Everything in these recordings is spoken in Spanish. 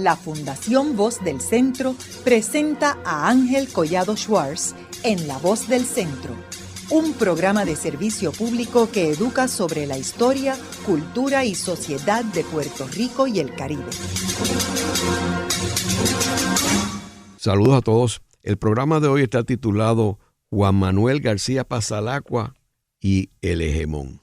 la Fundación Voz del Centro presenta a Ángel Collado Schwartz en La Voz del Centro, un programa de servicio público que educa sobre la historia, cultura y sociedad de Puerto Rico y el Caribe. Saludos a todos. El programa de hoy está titulado Juan Manuel García Pasalacua y el Hegemón.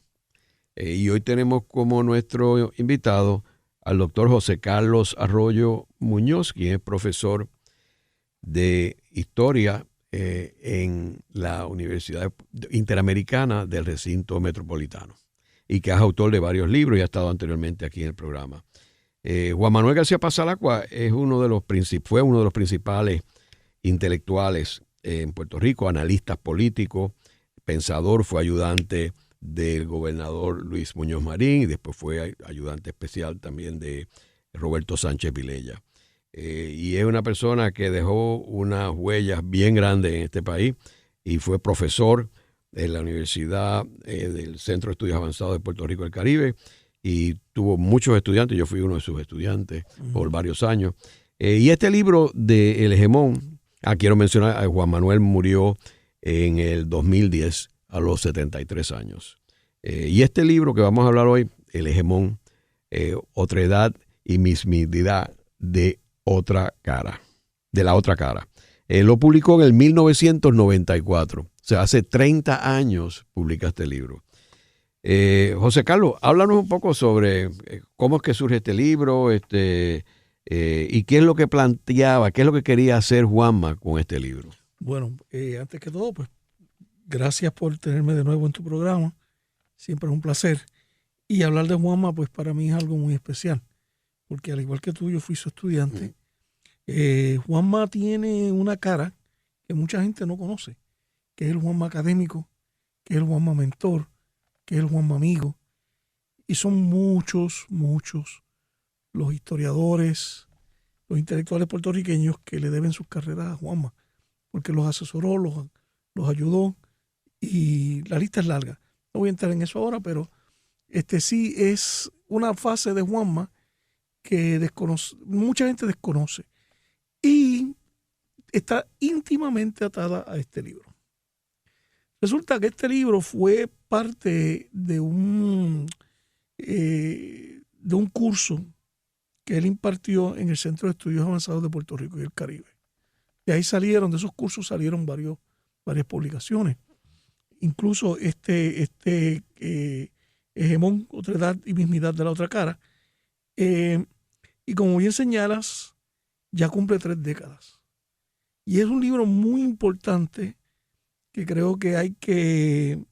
Y hoy tenemos como nuestro invitado al doctor José Carlos Arroyo Muñoz, quien es profesor de Historia en la Universidad Interamericana del Recinto Metropolitano y que es autor de varios libros y ha estado anteriormente aquí en el programa. Juan Manuel García Pasalacua fue uno de los principales intelectuales en Puerto Rico, analista político, pensador, fue ayudante del gobernador Luis Muñoz Marín y después fue ayudante especial también de Roberto Sánchez Vilella. Y es una persona que dejó unas huellas bien grandes en este país y fue profesor en la Universidad del Centro de Estudios Avanzados de Puerto Rico y el Caribe y tuvo muchos estudiantes. Yo fui uno de sus estudiantes por varios años. Y este libro de El Hegemón, quiero mencionar, Juan Manuel murió en el 2010 a los 73 años. Y este libro que vamos a hablar hoy, El Hegemón, Otredad y Mismidad de otra cara, de la otra cara. Lo publicó en el 1994, o sea, hace 30 años publica este libro. José Carlos, háblanos un poco sobre cómo es que surge este libro, y qué es lo que planteaba, qué es lo que quería hacer Juanma con este libro. Bueno, antes que todo, pues, gracias por tenerme de nuevo en tu programa. Siempre es un placer. Y hablar de Juanma, pues para mí es algo muy especial. Porque al igual que tú, yo fui su estudiante. Juanma tiene una cara que mucha gente no conoce, que es el Juanma académico, que es el Juanma mentor, que es el Juanma amigo. Y son muchos los historiadores, los intelectuales puertorriqueños que le deben sus carreras a Juanma, porque los asesoró, los ayudó, y la lista es larga. No voy a entrar en eso ahora, pero sí es una fase de Juanma que mucha gente desconoce y está íntimamente atada a este libro. Resulta que este libro fue parte de un curso que él impartió en el Centro de Estudios Avanzados de Puerto Rico y el Caribe. De ahí de esos cursos salieron varias publicaciones. Incluso Hegemón, Otredad y Mismidad de la otra cara. Y como bien señalas, ya cumple 3 décadas. Y es un libro muy importante que creo que hay que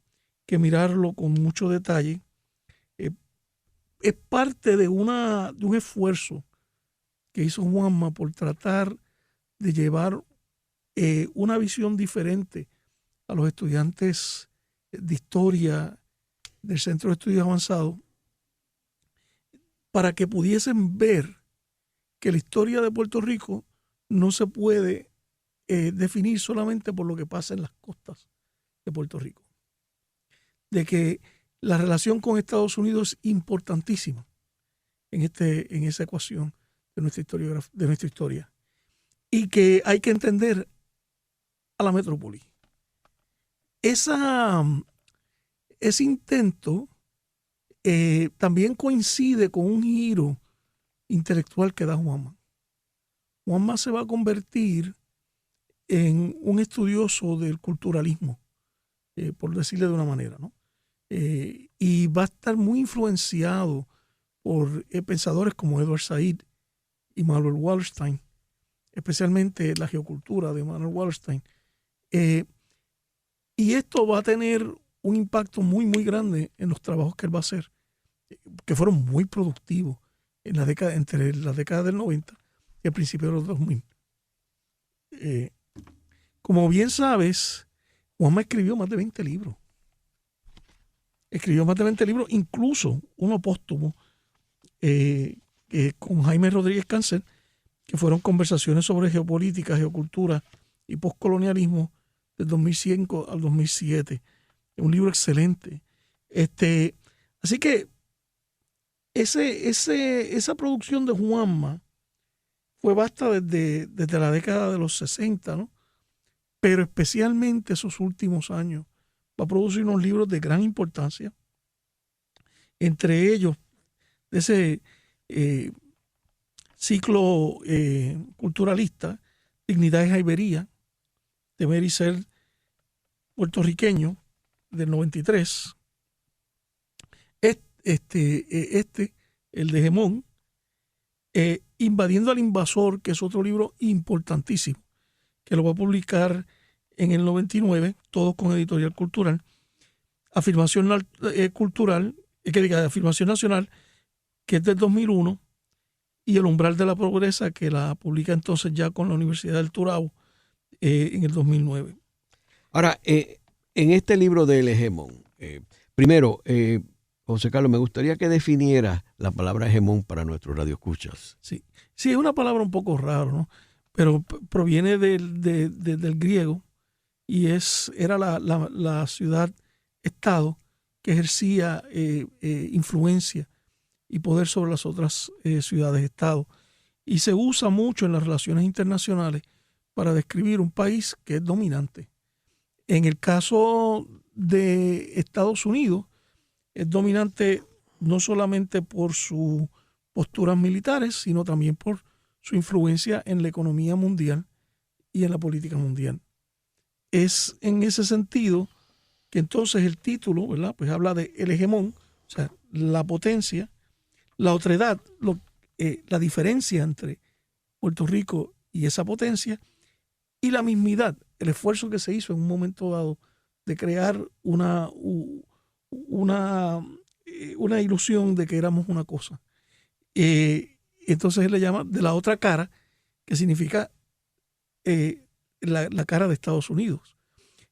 mirarlo con mucho detalle. Es parte de un esfuerzo que hizo Juanma por tratar de llevar una visión diferente a los estudiantes de historia del Centro de Estudios Avanzados para que pudiesen ver que la historia de Puerto Rico no se puede definir solamente por lo que pasa en las costas de Puerto Rico. De que la relación con Estados Unidos es importantísima en esa ecuación de nuestra historia. Y que hay que entender a la metrópoli. Ese intento también coincide con un giro intelectual que da Juanma. Juanma se va a convertir en un estudioso del culturalismo, por decirle de una manera, ¿no? Y va a estar muy influenciado por pensadores como Edward Said y Manuel Wallerstein, especialmente la geocultura de Manuel Wallerstein. Y esto va a tener un impacto muy grande en los trabajos que él va a hacer, que fueron muy productivos entre la década del 90 y el principio de los 2000. Como bien sabes, Juanma escribió más de 20 libros. Incluso uno póstumo con Jaime Rodríguez Cancel, que fueron conversaciones sobre geopolítica, geocultura y postcolonialismo del 2005 al 2007. Un libro excelente. Así que esa producción de Juanma fue vasta desde la década de los 60, ¿no? Pero especialmente esos últimos años va a producir unos libros de gran importancia, entre ellos de ese ciclo culturalista, Dignidad y Jaivería, Temer y Ser puertorriqueño, del 93, el de Gemón, Invadiendo al Invasor, que es otro libro importantísimo, que lo va a publicar en el 99, todos con Editorial Cultural, Afirmación Cultural, Afirmación Nacional, que es del 2001, y El Umbral de la Pobreza, que la publica entonces ya con la Universidad del Turabo en el 2009. Ahora, en este libro de Hegemón, primero, José Carlos, me gustaría que definiera la palabra hegemón para nuestros radioescuchas. Sí, es una palabra un poco rara, ¿no? Pero proviene del griego y era la ciudad-estado que ejercía influencia y poder sobre las otras ciudades-estado. Y se usa mucho en las relaciones internacionales para describir un país que es dominante. En el caso de Estados Unidos, es dominante no solamente por sus posturas militares, sino también por su influencia en la economía mundial y en la política mundial. Es en ese sentido que entonces el título, ¿verdad?, pues habla de el hegemón, o sea, la potencia, la otredad, la diferencia entre Puerto Rico y esa potencia, y la mismidad, el esfuerzo que se hizo en un momento dado de crear una ilusión de que éramos una cosa. Entonces él le llama de la otra cara, que significa la cara de Estados Unidos.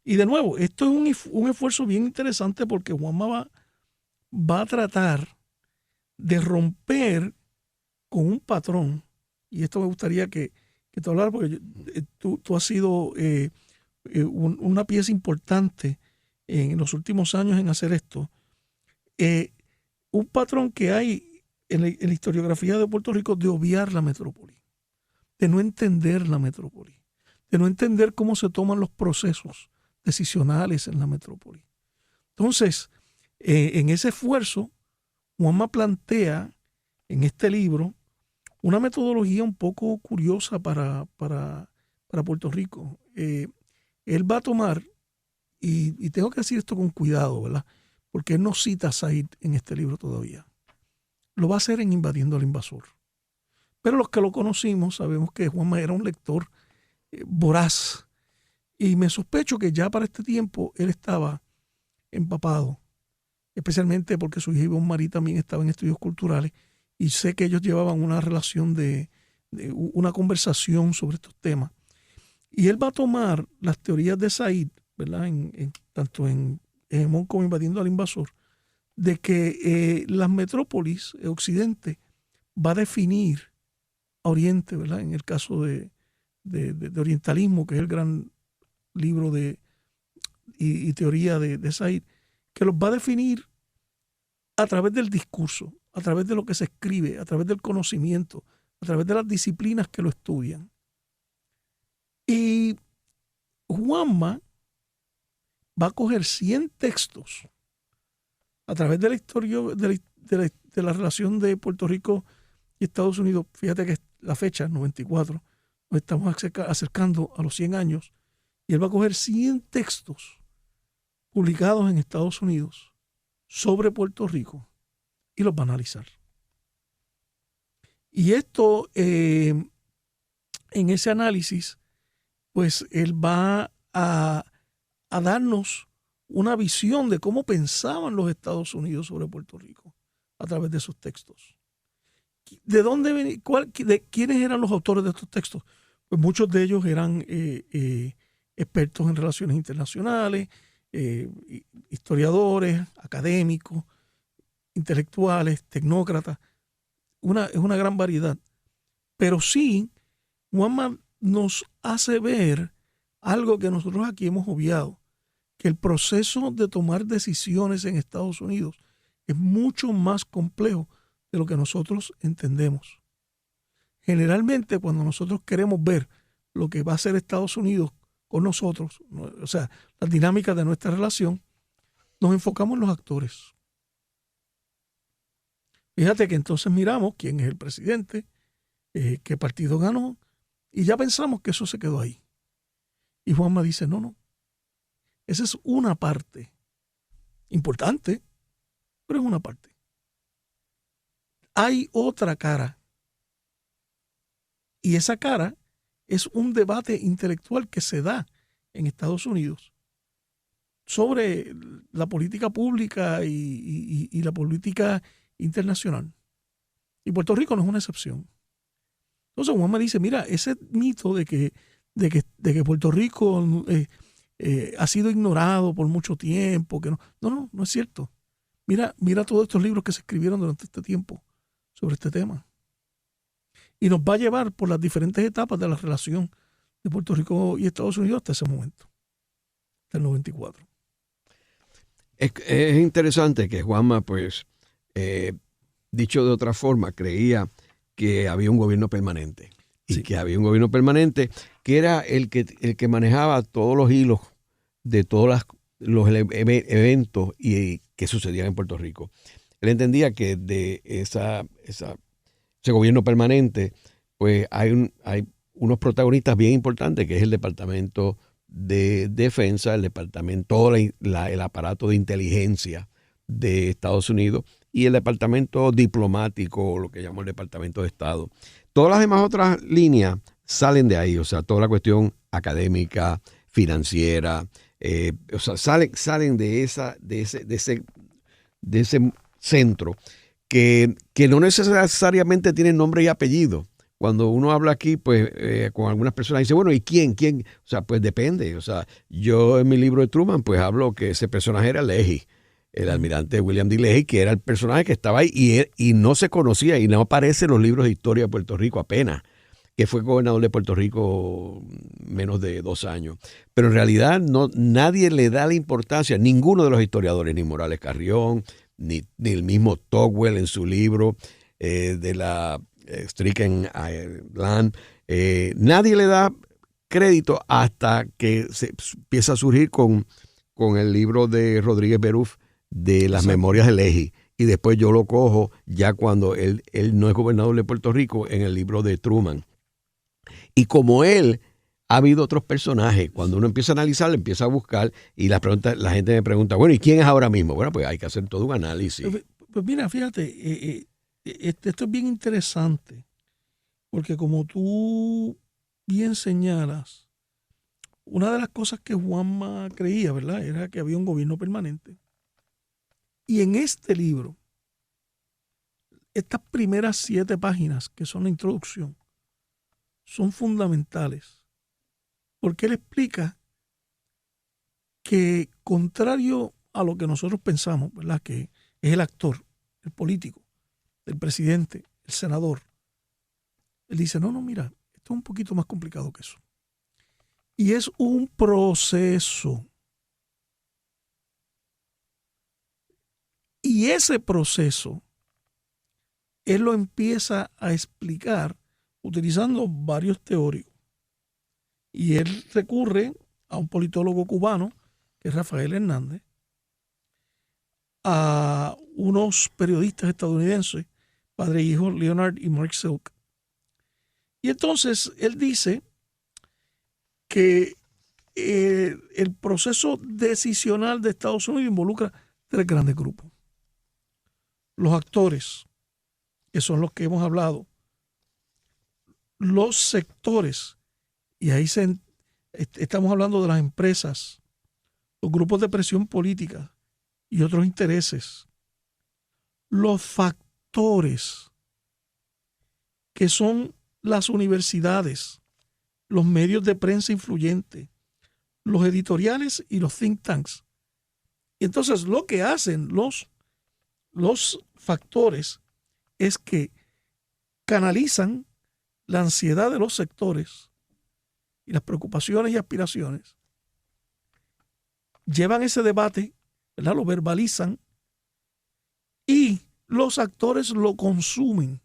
Y de nuevo, esto es un esfuerzo bien interesante porque Juanma va a tratar de romper con un patrón, y esto me gustaría que te hablara, porque tú has sido una pieza importante en los últimos años en hacer esto. Un patrón que hay en la historiografía de Puerto Rico de obviar la metrópoli, de no entender la metrópoli, de no entender cómo se toman los procesos decisionales en la metrópoli. Entonces, en ese esfuerzo, Juanma plantea en este libro una metodología un poco curiosa para Puerto Rico. Él va a tomar, y tengo que decir esto con cuidado, ¿verdad?, porque él no cita a Said en este libro todavía. Lo va a hacer en Invadiendo al Invasor. Pero los que lo conocimos sabemos que Juanma era un lector voraz. Y me sospecho que ya para este tiempo él estaba empapado, especialmente porque su hija Ivonne Marie también estaba en estudios culturales, y sé que ellos llevaban una relación de una conversación sobre estos temas. Y él va a tomar las teorías de Said, ¿verdad?, tanto en Hegemón como Invadiendo al Invasor, de que las metrópolis, Occidente, va a definir a Oriente, ¿verdad?, en el caso de orientalismo, que es el gran libro y teoría de Said, que los va a definir a través del discurso, a través de lo que se escribe, a través del conocimiento, a través de las disciplinas que lo estudian. Y Juanma va a coger 100 textos a través de la historia de la relación de Puerto Rico y Estados Unidos. Fíjate que la fecha, 94, nos estamos acercando a los 100 años, y él va a coger 100 textos publicados en Estados Unidos sobre Puerto Rico y los va a analizar. Y esto, en ese análisis, pues él va a darnos una visión de cómo pensaban los Estados Unidos sobre Puerto Rico a través de sus textos. ¿De dónde venían? ¿De quiénes eran los autores de estos textos? Pues muchos de ellos eran expertos en relaciones internacionales, historiadores, académicos, intelectuales, tecnócratas. Es una gran variedad. Pero sí, Juanma nos hace ver algo que nosotros aquí hemos obviado, que el proceso de tomar decisiones en Estados Unidos es mucho más complejo de lo que nosotros entendemos. generalmente cuando nosotros queremos ver lo que va a hacer Estados Unidos con nosotros, o sea, las dinámicas de nuestra relación, nos enfocamos en los actores. Fíjate que entonces miramos quién es el presidente, qué partido ganó, y ya pensamos que eso se quedó ahí. Y Juanma dice, no, esa es una parte importante, pero es una parte. Hay otra cara, y esa cara es un debate intelectual que se da en Estados Unidos sobre la política pública y la política internacional. Y Puerto Rico no es una excepción. Entonces Juanma dice, mira, ese mito de que Puerto Rico ha sido ignorado por mucho tiempo, que no es cierto. Mira todos estos libros que se escribieron durante este tiempo sobre este tema. Y nos va a llevar por las diferentes etapas de la relación de Puerto Rico y Estados Unidos hasta ese momento, hasta el 94. Es interesante que Juanma, pues, dicho de otra forma, creía que había un gobierno permanente. Y sí, que había un gobierno permanente que era el que manejaba todos los hilos de todos los eventos que sucedían en Puerto Rico. Él entendía que de ese gobierno permanente, pues hay unos protagonistas bien importantes, que es el Departamento de Defensa, el departamento, el aparato de inteligencia de Estados Unidos y el departamento diplomático, lo que llamamos el Departamento de Estado. Todas las demás otras líneas salen de ahí, o sea, toda la cuestión académica, financiera, o sea, salen de ese centro que no necesariamente tiene nombre y apellido. Cuando uno habla aquí, pues, con algunas personas, dice, bueno, ¿y quién? O sea, pues depende. O sea, yo en mi libro de Truman, pues hablo que ese personaje era Leahy, el almirante William D. Leahy, que era el personaje que estaba ahí y no se conocía y no aparece en los libros de historia de Puerto Rico apenas, que fue gobernador de Puerto Rico menos de 2 años. Pero en realidad nadie le da la importancia, ninguno de los historiadores, ni Morales Carrión, ni el mismo Tocqueville en su libro de la Stricken Land, nadie le da crédito hasta que se empieza a surgir con el libro de Rodríguez Beruf de las memorias de Leahy, y después yo lo cojo ya cuando él no es gobernador de Puerto Rico en el libro de Truman. Y como él, ha habido otros personajes. Cuando uno empieza a analizar, empieza a buscar, y la gente me pregunta, bueno, ¿y quién es ahora mismo? Bueno, pues hay que hacer todo un análisis. Pues mira, fíjate, esto es bien interesante, porque como tú bien señalas, una de las cosas que Juanma creía, ¿verdad?, era que había un gobierno permanente. Y en este libro, estas primeras 7 páginas, que son la introducción, son fundamentales, porque él explica que, contrario a lo que nosotros pensamos, ¿verdad?, que es el actor, el político, el presidente, el senador, él dice, no, mira, esto es un poquito más complicado que eso. Y es un proceso. Y ese proceso, él lo empieza a explicar utilizando varios teóricos. Y él recurre a un politólogo cubano, que es Rafael Hernández, a unos periodistas estadounidenses, padre e hijo, Leonard y Mark Silk. Y entonces él dice que el proceso decisional de Estados Unidos involucra 3 grandes grupos. Los actores, que son los que hemos hablado, los sectores, y ahí estamos hablando de las empresas, los grupos de presión política y otros intereses, los factores, que son las universidades, los medios de prensa influyentes, los editoriales y los think tanks. Y entonces lo que hacen los factores es que canalizan la ansiedad de los sectores y las preocupaciones y aspiraciones, llevan ese debate, ¿verdad?, lo verbalizan, y los actores lo consumen.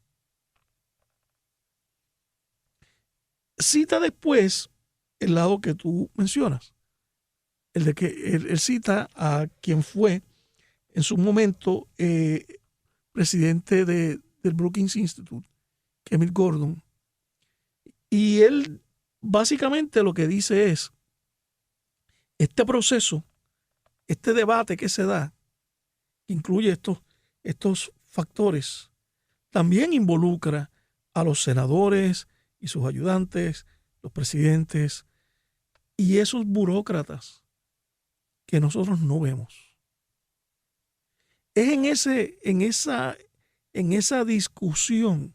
cita después el lado que tú mencionas, el de que él cita a quien fue en su momento presidente del Brookings Institute, Emil Gordon, y él básicamente lo que dice es, este proceso, este debate que se da, que incluye estos factores, también involucra a los senadores y sus ayudantes, los presidentes y esos burócratas que nosotros no vemos. Es en esa discusión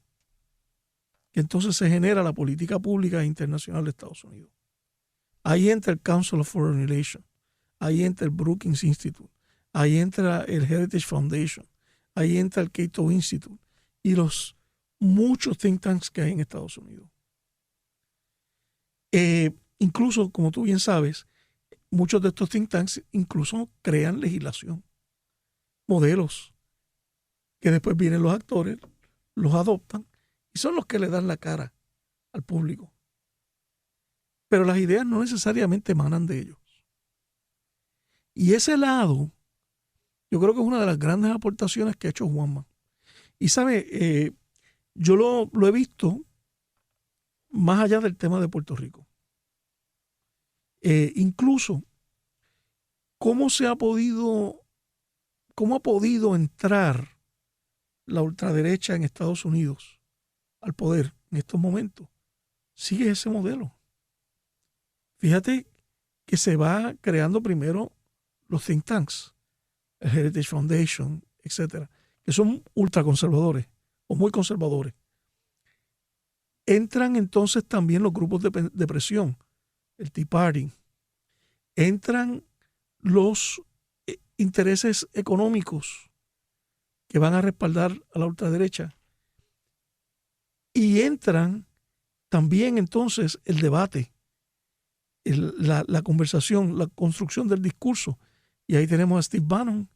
que entonces se genera la política pública internacional de Estados Unidos. Ahí entra el Council of Foreign Relations, ahí entra el Brookings Institute, ahí entra el Heritage Foundation, ahí entra el Cato Institute y los muchos think tanks que hay en Estados Unidos. Incluso, como tú bien sabes, muchos de estos think tanks incluso crean legislación, modelos, que después vienen los actores, los adoptan y son los que le dan la cara al público. Pero las ideas no necesariamente emanan de ellos. Y ese lado, yo creo que es una de las grandes aportaciones que ha hecho Juanma. Y sabe, yo lo he visto más allá del tema de Puerto Rico. Incluso, ¿cómo ha podido entrar la ultraderecha en Estados Unidos al poder en estos momentos? Sigue ese modelo. Fíjate que se va creando primero los think tanks, el Heritage Foundation, etcétera, que son ultraconservadores o muy conservadores. Entran entonces también los grupos de presión, el Tea Party. Entran los intereses económicos que van a respaldar a la ultraderecha. Y entran también entonces el debate, la conversación, la construcción del discurso. Y ahí tenemos a Steve Bannon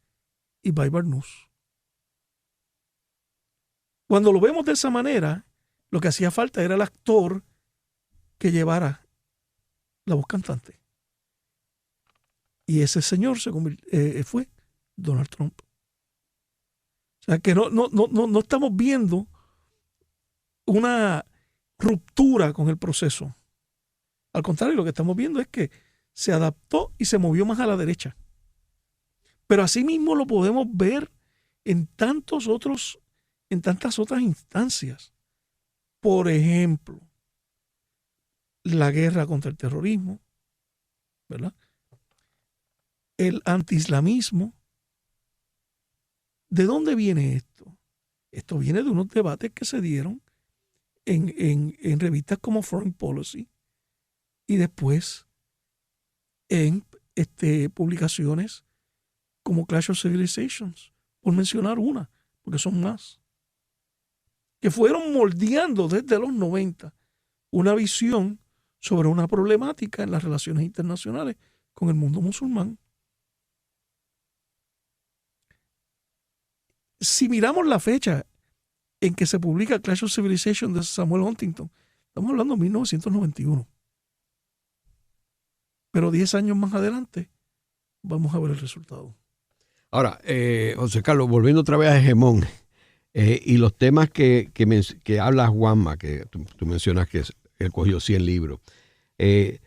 y Baber Nuss. Cuando lo vemos de esa manera, lo que hacía falta era el actor que llevara la voz cantante. Y ese señor fue Donald Trump. O sea que no estamos viendo una ruptura con el proceso. Al contrario, lo que estamos viendo es que se adaptó y se movió más a la derecha. Pero asimismo lo podemos ver en tantas otras instancias. Por ejemplo, la guerra contra el terrorismo, ¿verdad? El antiislamismo. ¿De dónde viene esto? Esto viene de unos debates que se dieron en revistas como Foreign Policy y después en publicaciones como Clash of Civilizations, por mencionar una, porque son más, que fueron moldeando desde los 90 una visión sobre una problemática en las relaciones internacionales con el mundo musulmán. Si miramos la fecha en que se publica Clash of Civilization de Samuel Huntington, estamos hablando de 1991. Pero 10 años más adelante vamos a ver el resultado. Ahora, José Carlos, volviendo otra vez a Hegemón, y los temas que habla Juanma, que tú mencionas que él cogió 100 libros.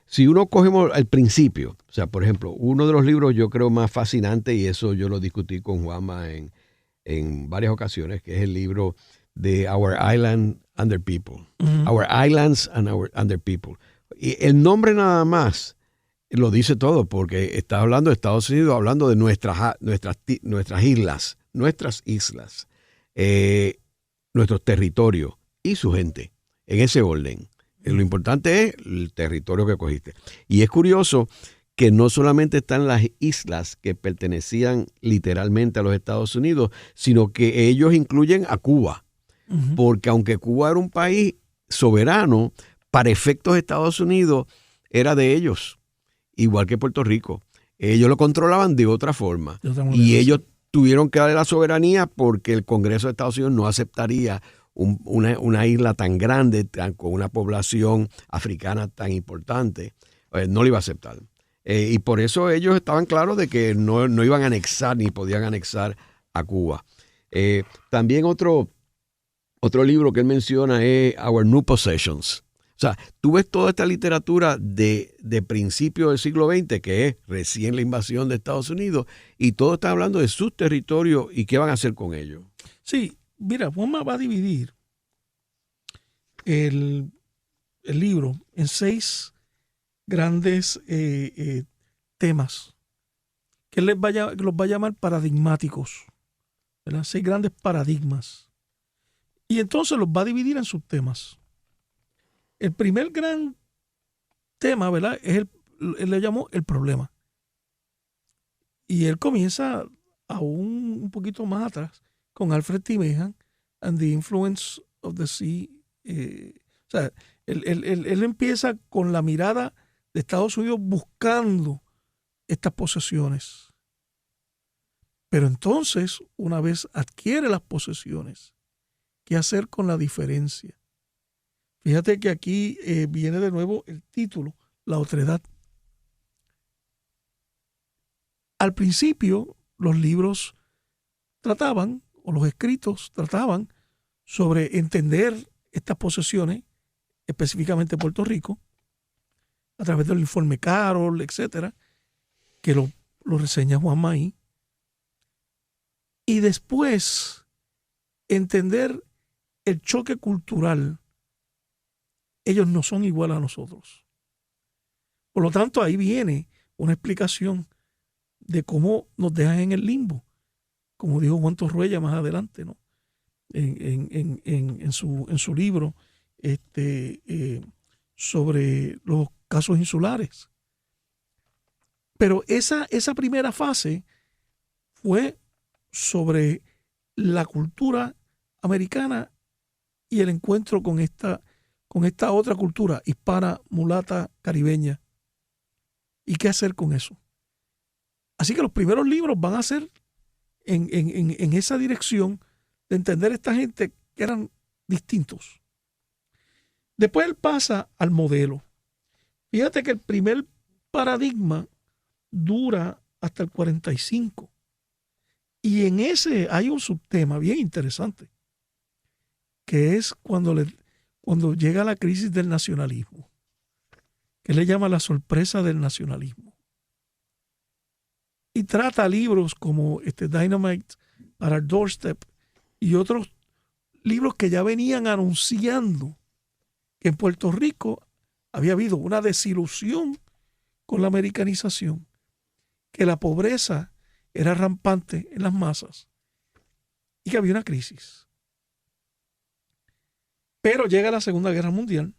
Si uno cogemos al principio, o sea, por ejemplo, uno de los libros yo creo más fascinante, y eso yo lo discutí con Juanma en varias ocasiones, que es el libro de Our Island and Their People. Uh-huh. Our Islands and Their People. Y el nombre nada más lo dice todo, porque está hablando de Estados Unidos, hablando de nuestras islas, nuestros territorios y su gente, en ese orden. Lo importante es el territorio que cogiste. Y es curioso que no solamente están las islas que pertenecían literalmente a los Estados Unidos, sino que ellos incluyen a Cuba. Uh-huh. Porque aunque Cuba era un país soberano, para efectos de Estados Unidos era de ellos, igual que Puerto Rico. Ellos lo controlaban de otra forma. Y ellos tuvieron que darle la soberanía porque el Congreso de Estados Unidos no aceptaría una isla tan grande, con una población africana tan importante, no lo iba a aceptar. Y por eso ellos estaban claros de que no iban a anexar ni podían anexar a Cuba. También otro libro que él menciona es Our New Possessions. O sea, tú ves toda esta literatura de principios del siglo XX, que es recién la invasión de Estados Unidos, y todo está hablando de sus territorios y qué van a hacer con ellos. Sí, mira, Juanma va a dividir el libro en 6 grandes temas que él los va a llamar paradigmáticos, ¿verdad? 6 grandes paradigmas. Y entonces los va a dividir en subtemas. El primer gran tema, ¿verdad?, él le llamó el problema. Y él comienza aún un poquito más atrás con Alfred T. Meehan and the Influence of the Sea. O sea, él empieza con la mirada de Estados Unidos buscando estas posesiones. Pero entonces, una vez adquiere las posesiones, ¿qué hacer con la diferencia? Fíjate que aquí viene de nuevo el título, la otredad. Al principio, los libros trataban, o los escritos trataban, sobre entender estas posesiones, específicamente Puerto Rico, a través del informe Carroll, etcétera, que lo reseña Juan Maí. Y después, entender el choque cultural. Ellos no son iguales a nosotros. Por lo tanto, ahí viene una explicación de cómo nos dejan en el limbo, como dijo Juan Torruella más adelante, ¿no? En su libro sobre los casos insulares. Pero esa primera fase fue sobre la cultura americana y el encuentro con esta otra cultura hispana, mulata, caribeña. ¿Y qué hacer con eso? Así que los primeros libros van a ser en esa dirección de entender a esta gente que eran distintos. Después él pasa al modelo. Fíjate que el primer paradigma dura hasta el 45. Y en ese hay un subtema bien interesante, que es cuando llega la crisis del nacionalismo, que le llama la sorpresa del nacionalismo. Y trata libros como Dynamite at Our Doorstep y otros libros que ya venían anunciando que en Puerto Rico había habido una desilusión con la americanización, que la pobreza era rampante en las masas y que había una crisis. Pero llega la Segunda Guerra Mundial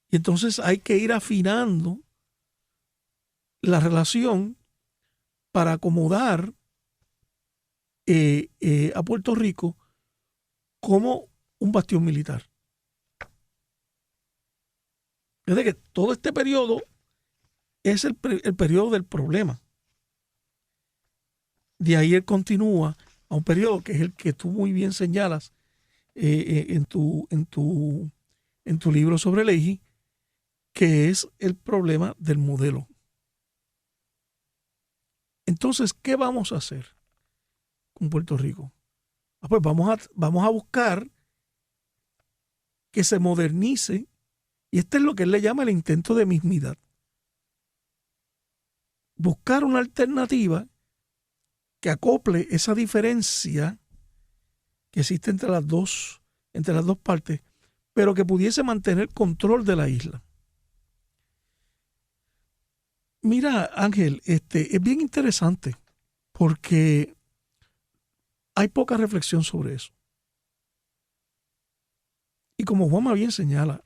y entonces hay que ir afinando la relación para acomodar a Puerto Rico como un bastión militar. Es de que todo este periodo es el periodo del problema. De ahí él continúa a un periodo que es el que tú muy bien señalas en tu libro sobre Leahy, que es el problema del modelo. Entonces, ¿qué vamos a hacer con Puerto Rico? Pues vamos a buscar que se modernice, y este es lo que él le llama el intento de mismidad. Buscar una alternativa que acople esa diferencia que existe entre las dos partes, pero que pudiese mantener control de la isla. Mira, Ángel, es bien interesante porque hay poca reflexión sobre eso. Y como Juanma bien señala,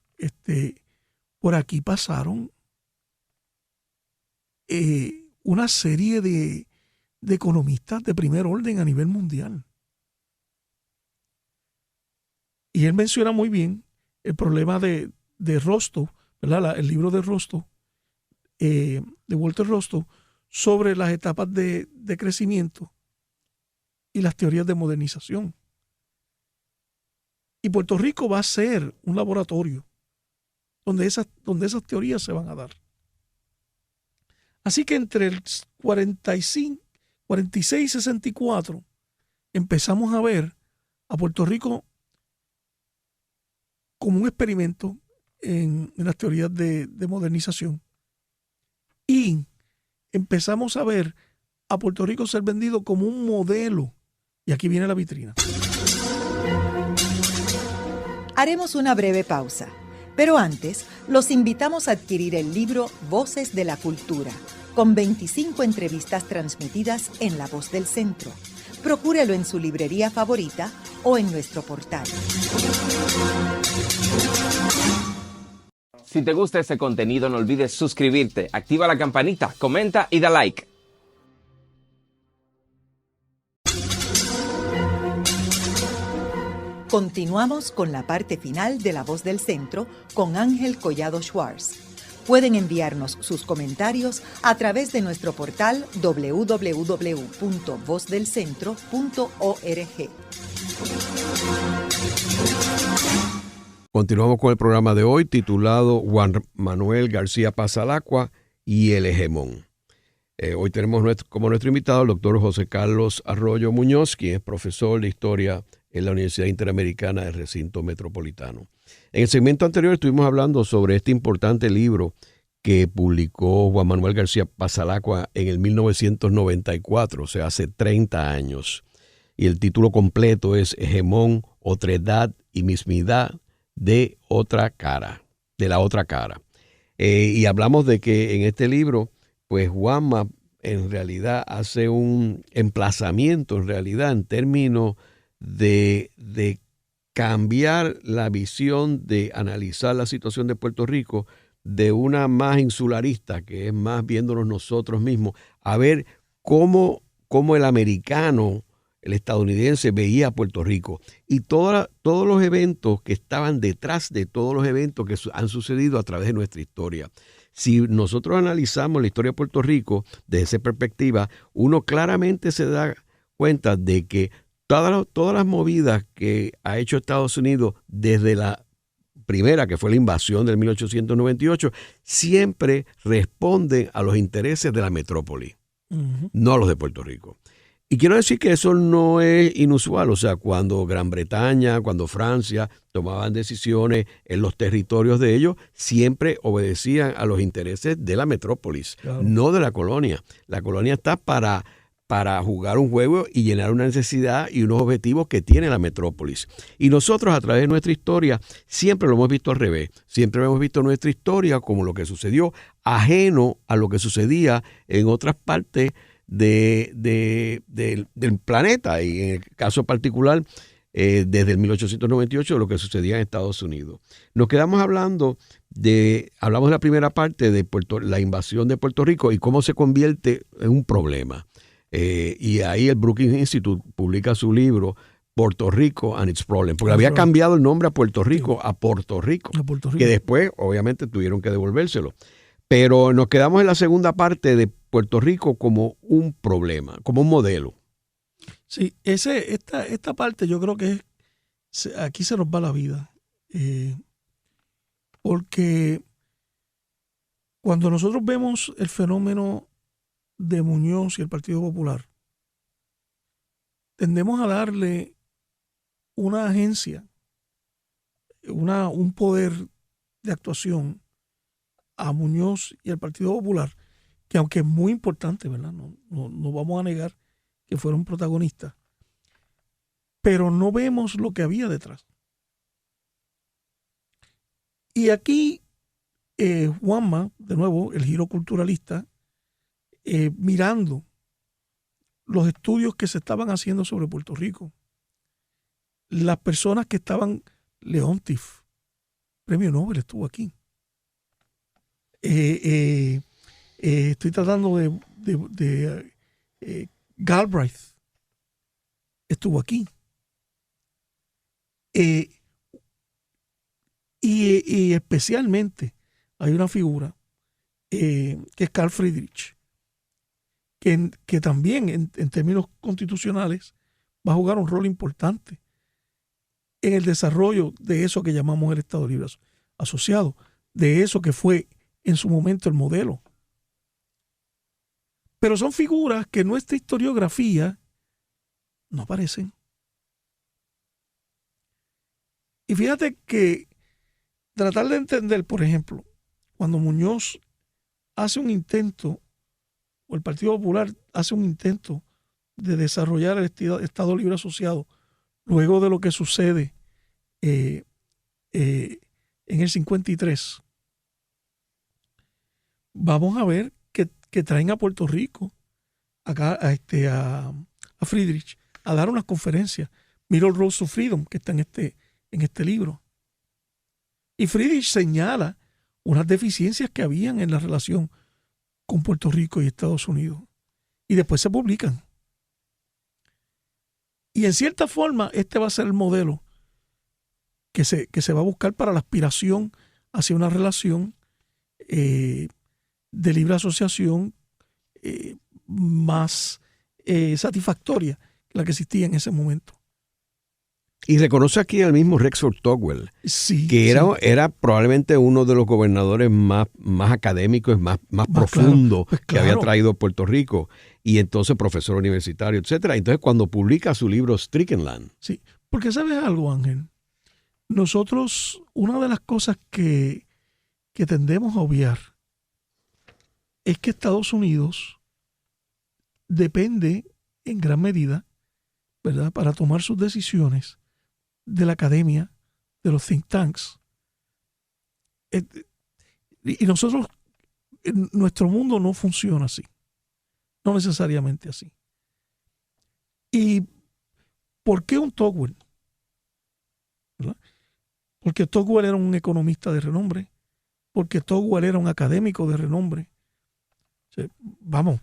por aquí pasaron una serie de economistas de primer orden a nivel mundial. Y él menciona muy bien el problema de Rostow, ¿verdad? El libro de Rostow, de Walter Rostow, sobre las etapas de crecimiento y las teorías de modernización. Y Puerto Rico va a ser un laboratorio donde esas teorías se van a dar. Así que entre el 46 y 64 empezamos a ver a Puerto Rico como un experimento en las teorías de modernización. Y empezamos a ver a Puerto Rico ser vendido como un modelo. Y aquí viene la vitrina. Haremos una breve pausa, pero antes los invitamos a adquirir el libro Voces de la Cultura, con 25 entrevistas transmitidas en La Voz del Centro. Procúrelo en su librería favorita o en nuestro portal. Si te gusta este contenido, no olvides suscribirte, activa la campanita, comenta y da like. Continuamos con la parte final de La Voz del Centro con Ángel Collado Schwartz. Pueden enviarnos sus comentarios a través de nuestro portal www.vozdelcentro.org. Continuamos con el programa de hoy titulado Juan Manuel García Pasalacua y el Hegemón. Hoy tenemos como nuestro invitado al doctor José Carlos Arroyo Muñoz, quien es profesor de Historia en la Universidad Interamericana del Recinto Metropolitano. En el segmento anterior estuvimos hablando sobre este importante libro que publicó Juan Manuel García Pasalacua en el 1994, o sea, hace 30 años. Y el título completo es Hegemón, Otredad y Mismidad de otra cara, de la otra cara. Y hablamos de que en este libro, pues Juanma en realidad hace un emplazamiento en términos de cambiar la visión de analizar la situación de Puerto Rico de una más insularista, que es más viéndonos nosotros mismos, a ver cómo el americano, el estadounidense veía a Puerto Rico y todos los eventos que estaban detrás de todos los eventos que han sucedido a través de nuestra historia. Si nosotros analizamos la historia de Puerto Rico desde esa perspectiva, uno claramente se da cuenta de que todas las movidas que ha hecho Estados Unidos desde la primera, que fue la invasión del 1898, siempre responden a los intereses de la metrópoli, no a los de Puerto Rico. Y quiero decir que eso no es inusual, o sea, cuando Gran Bretaña, cuando Francia tomaban decisiones en los territorios de ellos, siempre obedecían a los intereses de la metrópolis, claro, no de la colonia. La colonia está para jugar un juego y llenar una necesidad y unos objetivos que tiene la metrópolis. Y nosotros a través de nuestra historia siempre lo hemos visto al revés. Siempre hemos visto nuestra historia como lo que sucedió ajeno a lo que sucedía en otras partes del planeta, y en el caso particular desde el 1898 lo que sucedía en Estados Unidos. Nos quedamos hablamos de la primera parte de la invasión de Puerto Rico y cómo se convierte en un problema. Y ahí el Brookings Institute publica su libro Puerto Rico and its Problem, porque había cambiado el nombre a Puerto Rico a Puerto Rico, que después obviamente tuvieron que devolvérselo. Pero nos quedamos en la segunda parte de Puerto Rico como un problema, como un modelo. Sí, esta parte yo creo que aquí se nos va la vida. Porque cuando nosotros vemos el fenómeno de Muñoz y el Partido Popular, tendemos a darle una agencia, un poder de actuación a Muñoz y al Partido Popular, que aunque es muy importante, ¿verdad? No vamos a negar que fueron protagonistas, pero no vemos lo que había detrás. Y aquí Juanma, de nuevo, el giro culturalista, mirando los estudios que se estaban haciendo sobre Puerto Rico, las personas que estaban, Leontief, premio Nobel, estuvo aquí. Estoy tratando de Galbraith, estuvo aquí. Y especialmente hay una figura que es Carl Friedrich, que también en términos constitucionales va a jugar un rol importante. en el desarrollo de eso que llamamos el Estado Libre Asociado, de eso que fue en su momento el modelo. Pero son figuras que en nuestra historiografía no aparecen. Y fíjate que tratar de entender, por ejemplo, cuando Muñoz hace un intento, o el Partido Popular hace un intento de desarrollar el Estado Libre Asociado, luego de lo que sucede en el 53, vamos a ver que traen a Puerto Rico, acá a Friedrich, a dar unas conferencias, Middle Road to Freedom, que está en este libro. Y Friedrich señala unas deficiencias que habían en la relación con Puerto Rico y Estados Unidos. Y después se publican. Y en cierta forma, este va a ser el modelo que se va a buscar para la aspiración hacia una relación de libre asociación más satisfactoria que la que existía en ese momento. Y reconoce aquí al mismo Rexford Togwell, sí, que era probablemente uno de los gobernadores más académicos, más profundos que había traído Puerto Rico, y entonces profesor universitario, etcétera. Entonces cuando publica su libro Strickland. Sí, porque ¿sabes algo, Ángel? Nosotros, una de las cosas que tendemos a obviar es que Estados Unidos depende en gran medida, ¿verdad?, para tomar sus decisiones, de la academia, de los think tanks. Y nosotros, nuestro mundo no funciona así. No necesariamente así. ¿Y por qué un Togwell? ¿Verdad? Porque Togwell era un economista de renombre, porque Togwell era un académico de renombre. O sea, vamos,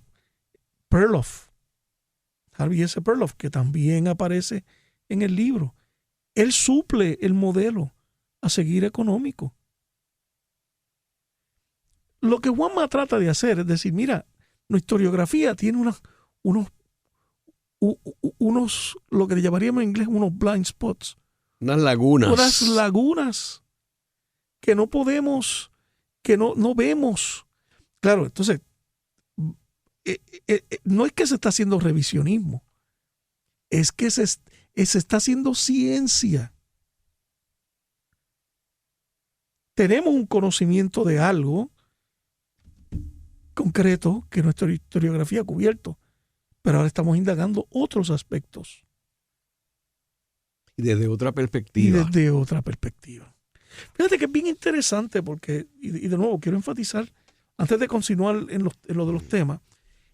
Perloff, Harvey S. Perloff, que también aparece en el libro, él suple el modelo a seguir económico. Lo que Juanma trata de hacer es decir, mira, nuestra historiografía tiene unos, lo que le llamaríamos en inglés, unos blind spots. Unas lagunas. Unas lagunas que no podemos, que no vemos. Claro, entonces, no es que se está haciendo revisionismo, es que se está haciendo ciencia. Tenemos un conocimiento de algo concreto que nuestra historiografía ha cubierto, pero ahora estamos indagando otros aspectos. Y desde otra perspectiva. Fíjate que es bien interesante porque, y de nuevo quiero enfatizar, antes de continuar en lo de los temas,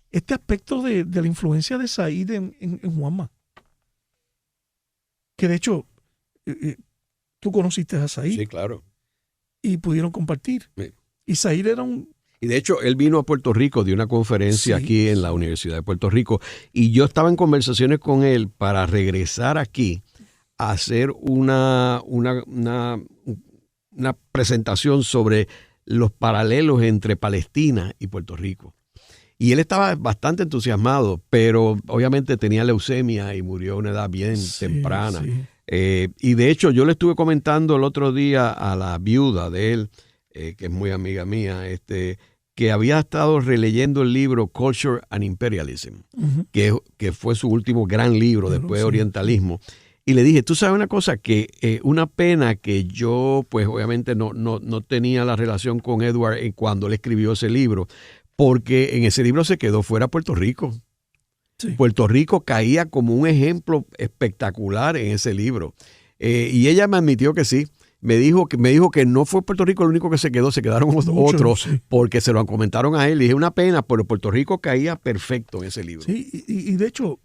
este aspecto de la influencia de Said en Juanma. Que de hecho, tú conociste a Said. Sí, claro. Y pudieron compartir. Sí. Y Said era un... Y de hecho, él vino a Puerto Rico, dio una conferencia aquí en la Universidad de Puerto Rico, y yo estaba en conversaciones con él para regresar aquí a hacer una presentación sobre los paralelos entre Palestina y Puerto Rico. Y él estaba bastante entusiasmado, pero obviamente tenía leucemia y murió a una edad bien temprana. Sí. Y de hecho, yo le estuve comentando el otro día a la viuda de él, que es muy amiga mía, que había estado releyendo el libro Culture and Imperialism, que fue su último gran libro después de Orientalismo. Y le dije, tú sabes una cosa, que una pena que yo, pues obviamente no tenía la relación con Edward cuando él escribió ese libro, porque en ese libro se quedó fuera Puerto Rico. Sí. Puerto Rico caía como un ejemplo espectacular en ese libro. Y ella me admitió que sí. Me dijo que no fue Puerto Rico el único que se quedó, se quedaron otros porque se lo comentaron a él. Y dije, una pena, pero Puerto Rico caía perfecto en ese libro. Sí, y de hecho,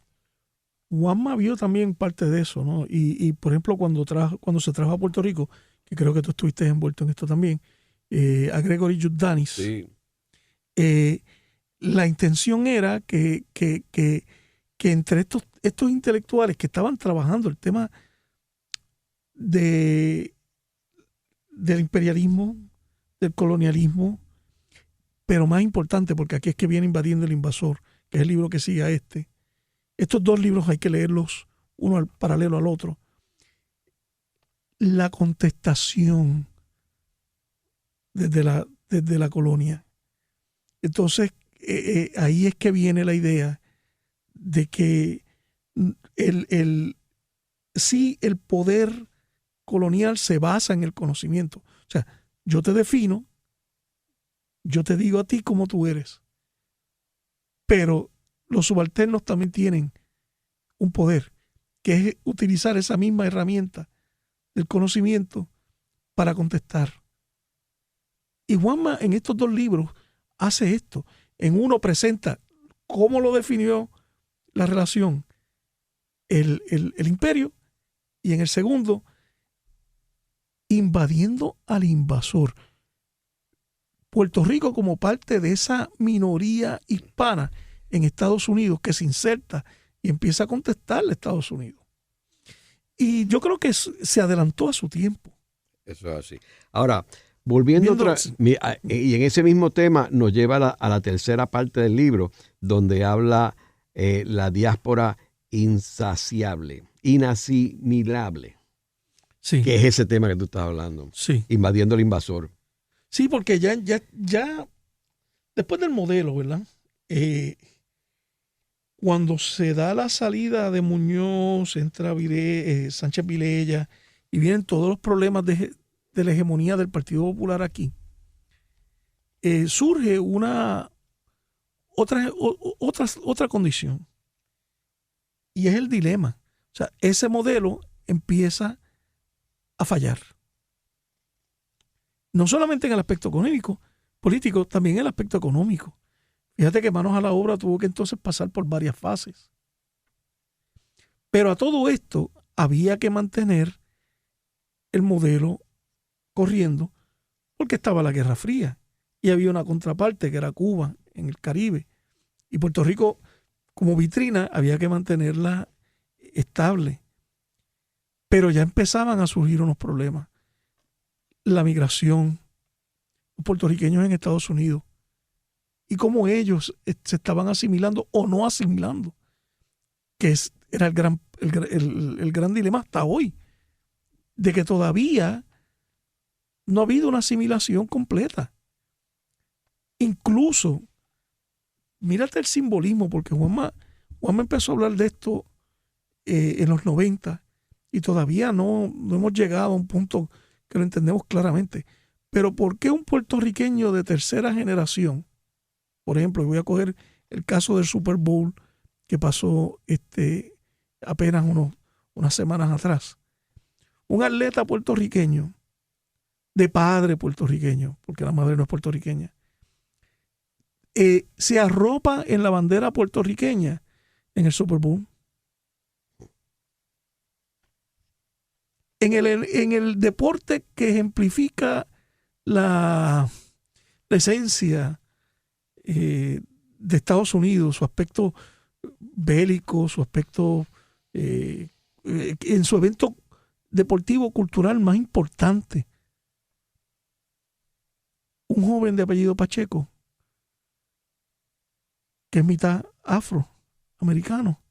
Juanma vio también parte de eso, ¿no? Y por ejemplo, cuando se trajo a Puerto Rico, que creo que tú estuviste envuelto en esto también, a Gregory Yuddanis. Sí. La intención era que entre estos intelectuales que estaban trabajando el tema del imperialismo, del colonialismo, pero más importante, porque aquí es que viene Invadiendo el Invasor, que es el libro que sigue a estos dos libros hay que leerlos uno paralelo al otro. la contestación desde la colonia. Entonces, ahí es que viene la idea de que el poder colonial se basa en el conocimiento. O sea, yo te defino, yo te digo a ti cómo tú eres, pero los subalternos también tienen un poder, que es utilizar esa misma herramienta del conocimiento para contestar. Y Juanma en estos dos libros hace esto. En uno presenta cómo lo definió la relación el imperio, y en el segundo, invadiendo al invasor. Puerto Rico como parte de esa minoría hispana en Estados Unidos que se inserta y empieza a contestarle a Estados Unidos. Y yo creo que se adelantó a su tiempo. Eso es así. Ahora, volviendo y en ese mismo tema nos lleva a la tercera parte del libro, donde habla la diáspora insaciable, inasimilable. Sí. Que es ese tema que tú estás hablando. Sí. Invadiendo al invasor. Sí, porque ya después del modelo, ¿verdad? Cuando se da la salida de Muñoz, entra Sánchez Vilella, y vienen todos los problemas de la hegemonía del Partido Popular aquí, surge otra condición, y es el dilema. O sea, ese modelo empieza a fallar. No solamente en el aspecto político, también en el aspecto económico. Fíjate que Manos a la Obra tuvo que entonces pasar por varias fases. Pero a todo esto había que mantener el modelo corriendo porque estaba la Guerra Fría y había una contraparte que era Cuba en el Caribe. Y Puerto Rico, como vitrina, había que mantenerla estable. Pero ya empezaban a surgir unos problemas. La migración, los puertorriqueños en Estados Unidos, y cómo ellos se estaban asimilando o no asimilando, que era el gran dilema hasta hoy, de que todavía no ha habido una asimilación completa. Incluso, mírate el simbolismo, porque Juanma empezó a hablar de esto en los 90 y todavía no hemos llegado a un punto que lo entendemos claramente. Pero ¿por qué un puertorriqueño de tercera generación, por ejemplo, voy a coger el caso del Super Bowl que pasó apenas unas semanas atrás, un atleta puertorriqueño, de padre puertorriqueño, porque la madre no es puertorriqueña, se arropa en la bandera puertorriqueña en el Super Bowl? En el deporte que ejemplifica la esencia de Estados Unidos, su aspecto bélico, su aspecto en su evento deportivo cultural más importante, un joven de apellido Pacheco, que es mitad afroamericano,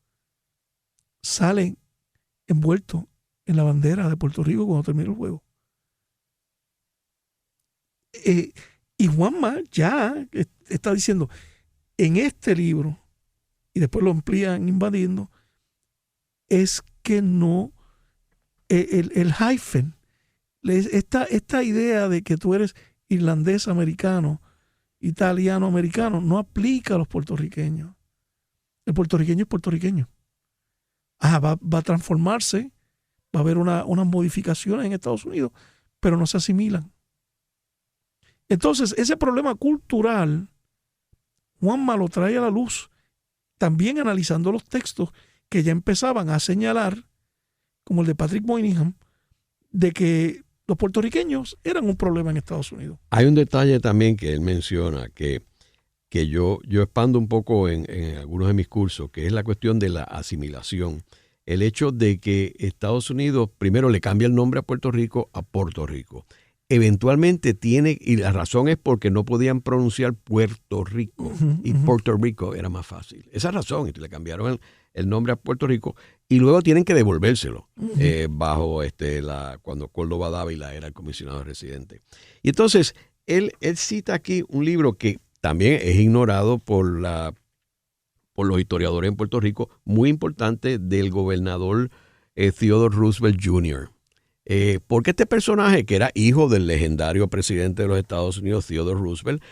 sale envuelto en la bandera de Puerto Rico cuando termina el juego. Y Juanma ya está diciendo en este libro, y después lo amplían invadiendo, es que no, el hyphen, esta idea de que tú eres irlandés americano, italiano americano, no aplica a los puertorriqueños. El puertorriqueño es puertorriqueño. Va a transformarse, va a haber unas modificaciones en Estados Unidos, pero no se asimilan. Entonces, ese problema cultural, Juanma lo trae a la luz, también analizando los textos que ya empezaban a señalar, como el de Patrick Moynihan, de que los puertorriqueños eran un problema en Estados Unidos. Hay un detalle también que él menciona, que yo expando un poco en algunos de mis cursos, que es la cuestión de la asimilación. El hecho de que Estados Unidos primero le cambia el nombre a Puerto Rico a Puerto Rico. Eventualmente y la razón es porque no podían pronunciar Puerto Rico, y Puerto Rico era más fácil. Esa razón, y le cambiaron el nombre a Puerto Rico, y luego tienen que devolvérselo bajo cuando Córdoba Dávila era el comisionado residente. Y entonces él cita aquí un libro que también es ignorado por los historiadores en Puerto Rico, muy importante, del gobernador Theodore Roosevelt Jr., porque este personaje, que era hijo del legendario presidente de los Estados Unidos, Theodore Roosevelt,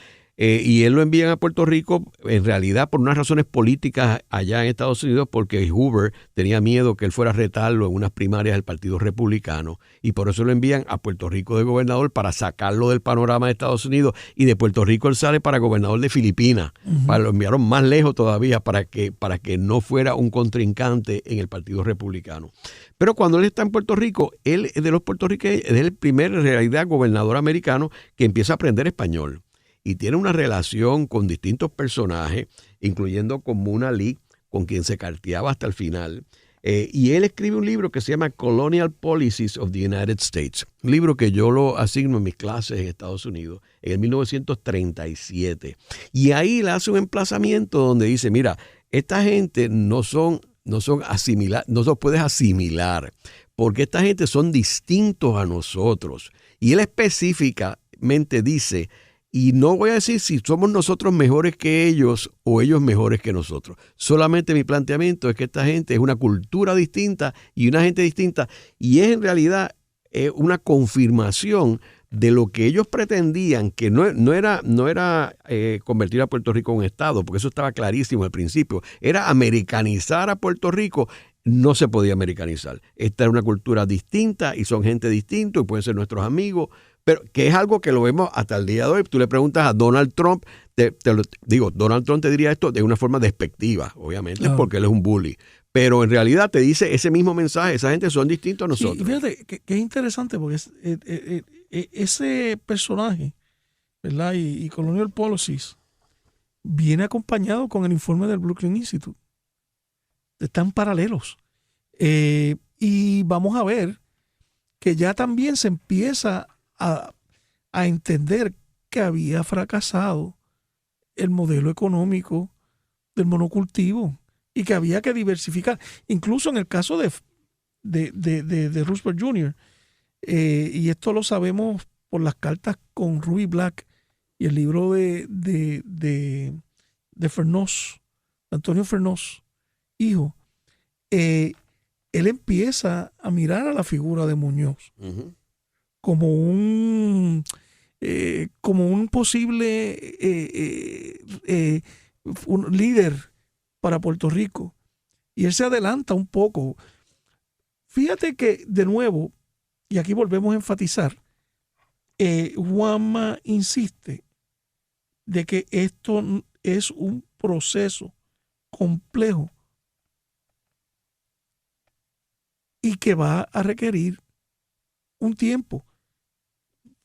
y él lo envían a Puerto Rico en realidad por unas razones políticas allá en Estados Unidos, porque Hoover tenía miedo que él fuera a retarlo en unas primarias del Partido Republicano, y por eso lo envían a Puerto Rico de gobernador para sacarlo del panorama de Estados Unidos, y de Puerto Rico él sale para gobernador de Filipinas. Lo enviaron más lejos todavía para que no fuera un contrincante en el Partido Republicano. Pero cuando él está en Puerto Rico, él es de los puertorriqueños, es el primer en realidad gobernador americano que empieza a aprender español. Y tiene una relación con distintos personajes, incluyendo con Muna Lee, con quien se carteaba hasta el final. Y él escribe un libro que se llama Colonial Policies of the United States, un libro que yo lo asigno en mis clases en Estados Unidos en el 1937. Y ahí le hace un emplazamiento donde dice, mira, esta gente no son asimilar, no se puedes asimilar, porque esta gente son distintos a nosotros. Y él específicamente dice, y no voy a decir si somos nosotros mejores que ellos o ellos mejores que nosotros. Solamente mi planteamiento es que esta gente es una cultura distinta y una gente distinta, y es en realidad una confirmación de lo que ellos pretendían, que no era convertir a Puerto Rico en un estado, porque eso estaba clarísimo al principio, era americanizar a Puerto Rico. No se podía americanizar. Esta era una cultura distinta y son gente distinta y pueden ser nuestros amigos, pero que es algo que lo vemos hasta el día de hoy. Tú le preguntas a Donald Trump, Donald Trump te diría esto de una forma despectiva, obviamente, porque él es un bully. Pero en realidad te dice ese mismo mensaje, esa gente son distintos a nosotros. Sí, y fíjate que es interesante porque ese personaje, ¿verdad? Y Colonial Policies viene acompañado con el informe del Brookings Institute. Están paralelos. Y vamos a ver que ya también se empieza a entender que había fracasado el modelo económico del monocultivo y que había que diversificar. Incluso en el caso de Roosevelt Jr., y esto lo sabemos por las cartas con Ruby Black y el libro de Fernoz, Antonio Fernoz, hijo, él empieza a mirar a la figura de Muñoz como un posible un líder para Puerto Rico. Y él se adelanta un poco. Fíjate que, de nuevo, y aquí volvemos a enfatizar, Juanma insiste de que esto es un proceso complejo y que va a requerir un tiempo.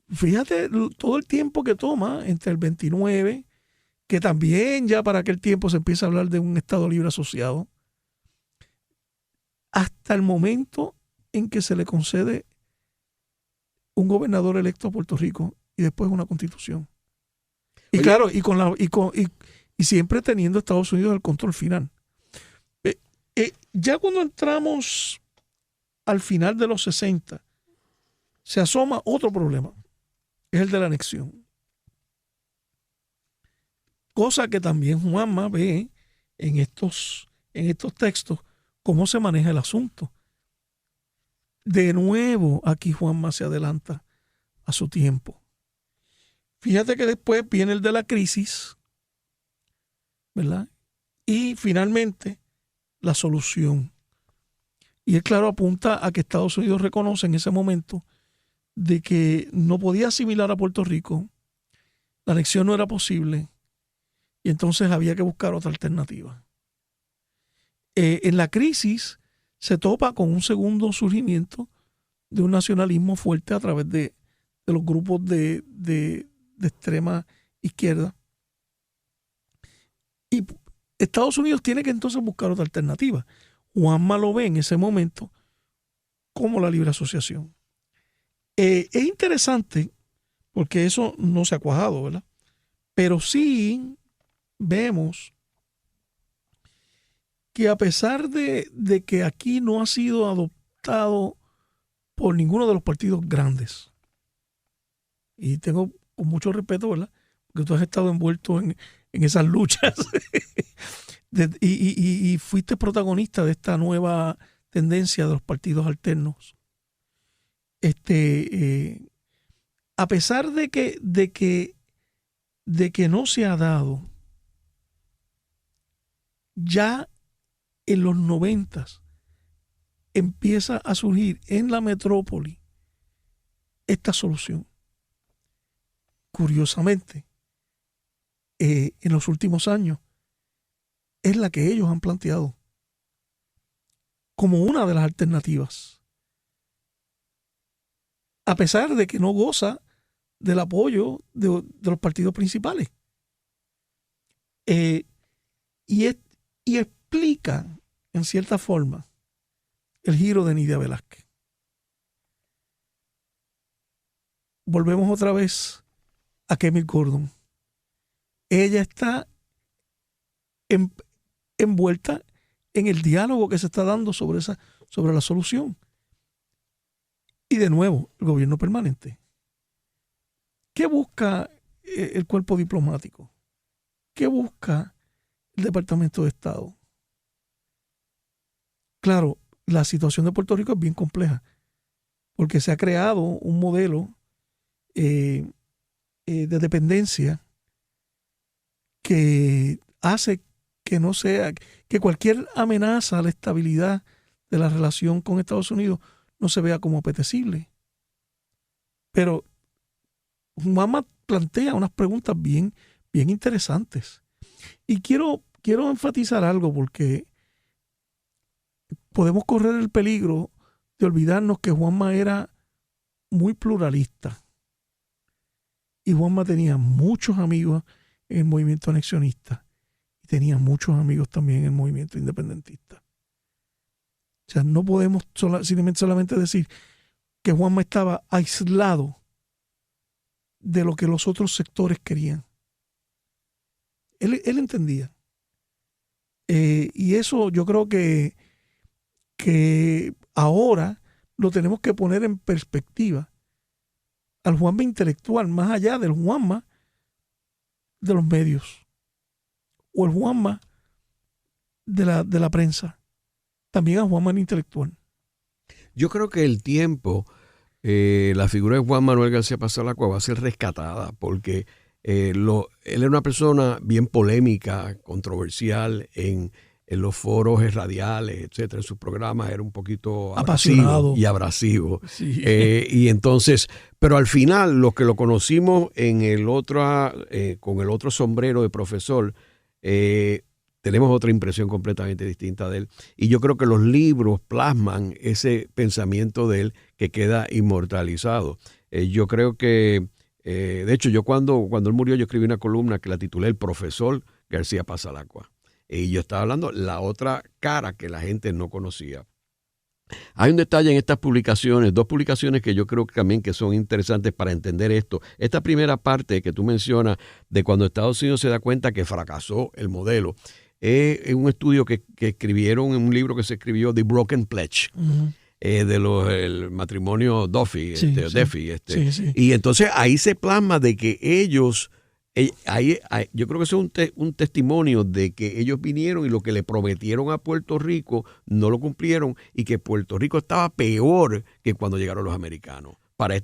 Fíjate todo el tiempo que toma entre el 29, que también ya para aquel tiempo se empieza a hablar de un Estado libre asociado, hasta el momento en que se le concede un gobernador electo a Puerto Rico y después una constitución. Y oye, claro, y siempre teniendo a Estados Unidos el control final. Ya cuando entramos al final de los 60, se asoma otro problema, es el de la anexión. Cosa que también Juanma ve en estos textos, cómo se maneja el asunto. De nuevo, aquí Juanma se adelanta a su tiempo. Fíjate que después viene el de la crisis, ¿verdad? Y finalmente, la solución. Y él, claro, apunta a que Estados Unidos reconoce en ese momento de que no podía asimilar a Puerto Rico, la anexión no era posible, y entonces había que buscar otra alternativa. En la crisis se topa con un segundo surgimiento de un nacionalismo fuerte a través de los grupos de extrema izquierda. Y Estados Unidos tiene que entonces buscar otra alternativa. Juanma lo ve en ese momento como la libre asociación. Es interesante porque eso no se ha cuajado, ¿verdad? Pero sí vemos que a pesar de que aquí no ha sido adoptado por ninguno de los partidos grandes, y tengo con mucho respeto, ¿verdad? Porque tú has estado envuelto en esas luchas y fuiste protagonista de esta nueva tendencia de los partidos alternos. A pesar de que no se ha dado, ya en los 90 empieza a surgir en la metrópoli esta solución. Curiosamente, en los últimos años, es la que ellos han planteado como una de las alternativas. A pesar de que no goza del apoyo de los partidos principales. Y explica, en cierta forma, el giro de Nydia Velázquez. Volvemos otra vez a Kemith Gordon. Ella está envuelta en el diálogo que se está dando sobre la solución. Y de nuevo, el gobierno permanente. ¿Qué busca el cuerpo diplomático? ¿Qué busca el Departamento de Estado? Claro, la situación de Puerto Rico es bien compleja, porque se ha creado un modelo de dependencia que hace que cualquier amenaza a la estabilidad de la relación con Estados Unidos no se vea como apetecible. Pero Juanma plantea unas preguntas bien interesantes. Y quiero enfatizar algo, porque podemos correr el peligro de olvidarnos que Juanma era muy pluralista. Y Juanma tenía muchos amigos en el movimiento anexionista y tenía muchos amigos también en el movimiento independentista. O sea, no podemos solamente decir que Juanma estaba aislado de lo que los otros sectores querían. Él entendía. Y eso yo creo que ahora lo tenemos que poner en perspectiva al Juanma intelectual, más allá del Juanma de los medios o el Juanma de la prensa. También a Juanma el intelectual. Yo creo que el tiempo, la figura de Juan Manuel García Pasalacua va a ser rescatada, porque él era una persona bien polémica, controversial en los foros radiales, etcétera. En sus programas era un poquito apasionado y abrasivo. Sí. Y entonces, pero al final, los que lo conocimos en con el otro sombrero de profesor, tenemos otra impresión completamente distinta de él. Y yo creo que los libros plasman ese pensamiento de él que queda inmortalizado. Yo creo que, de hecho, yo cuando él murió, yo escribí una columna que la titulé El profesor García Pasalacua. Y yo estaba hablando la otra cara que la gente no conocía. Hay un detalle en estas publicaciones, dos publicaciones que yo creo que también que son interesantes para entender esto. Esta primera parte que tú mencionas de cuando Estados Unidos se da cuenta que fracasó el modelo, es un estudio que escribieron en un libro que se escribió, The Broken Pledge, el matrimonio Duffy, Sí. Sí. Y entonces ahí se plasma de que ellos, yo creo que eso es un testimonio de que ellos vinieron y lo que le prometieron a Puerto Rico no lo cumplieron, y que Puerto Rico estaba peor que cuando llegaron los americanos para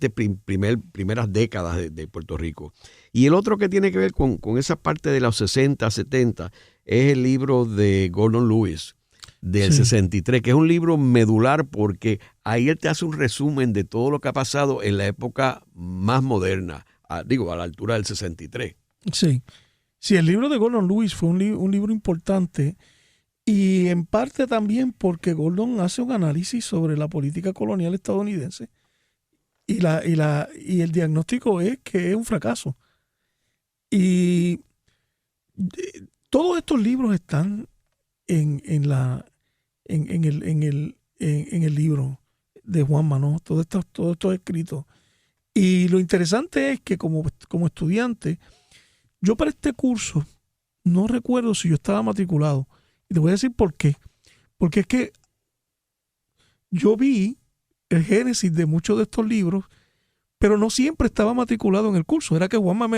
primeras décadas de Puerto Rico. Y el otro que tiene que ver con esa parte de los 60, 70 es el libro de Gordon Lewis del 63, que es un libro medular porque ahí él te hace un resumen de todo lo que ha pasado en la época más moderna, a la altura del 63. Sí, el libro de Gordon Lewis fue un libro importante, y en parte también porque Gordon hace un análisis sobre la política colonial estadounidense y el diagnóstico es que es un fracaso. Y todos estos libros están en el libro de Juanma, ¿no? Todo esto escrito. Y lo interesante es que como estudiante, yo para este curso no recuerdo si yo estaba matriculado, Y te voy a decir por qué. Porque es que yo vi el génesis de muchos de estos libros, pero no siempre estaba matriculado en el curso. Era que Juanma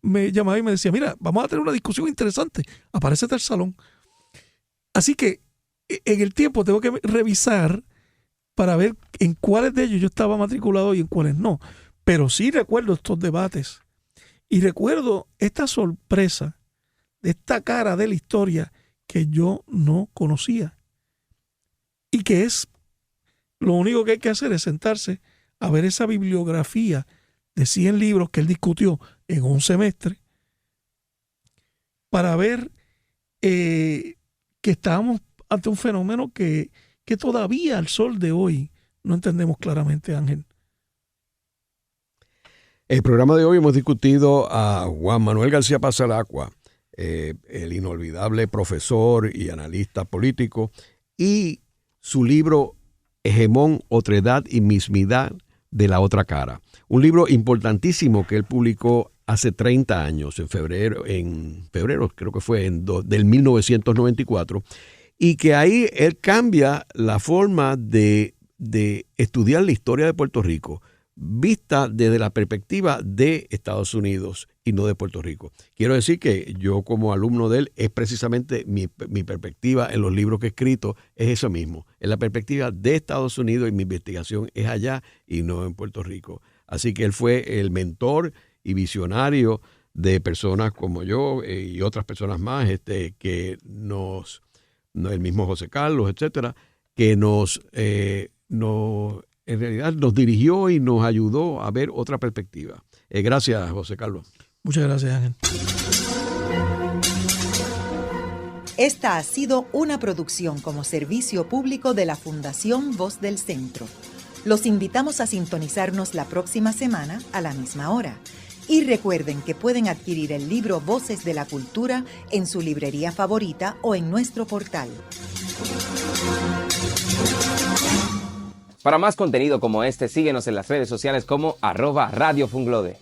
me llamaba y me decía, mira, vamos a tener una discusión interesante, aparécete al salón. Así que en el tiempo tengo que revisar para ver en cuáles de ellos yo estaba matriculado y en cuáles no. Pero sí recuerdo estos debates y recuerdo esta sorpresa de esta cara de la historia que yo no conocía. Y que es, lo único que hay que hacer es sentarse a ver esa bibliografía de 100 libros que él discutió en un semestre para ver que estábamos ante un fenómeno que todavía al sol de hoy no entendemos claramente, Ángel. El programa de hoy hemos discutido a Juan Manuel García Pasalacqua, el inolvidable profesor y analista político, y su libro Hegemón, Otredad y Mismidad de la Otra Cara. Un libro importantísimo que él publicó hace 30 años, en febrero creo que fue del 1994, y que ahí él cambia la forma de estudiar la historia de Puerto Rico, vista desde la perspectiva de Estados Unidos y no de Puerto Rico. Quiero decir que yo como alumno de él, es precisamente mi perspectiva en los libros que he escrito, es eso mismo, es la perspectiva de Estados Unidos y mi investigación es allá y no en Puerto Rico. Así que él fue el mentor y visionario de personas como yo y otras personas más, que el mismo José Carlos, etcétera, que en realidad nos dirigió y nos ayudó a ver otra perspectiva. Gracias, José Carlos. Muchas gracias, Ángel. Esta ha sido una producción como servicio público de la Fundación Voz del Centro. Los invitamos a sintonizarnos la próxima semana a la misma hora. Y recuerden que pueden adquirir el libro Voces de la Cultura en su librería favorita o en nuestro portal. Para más contenido como este, síguenos en las redes sociales como @Radio Funglode.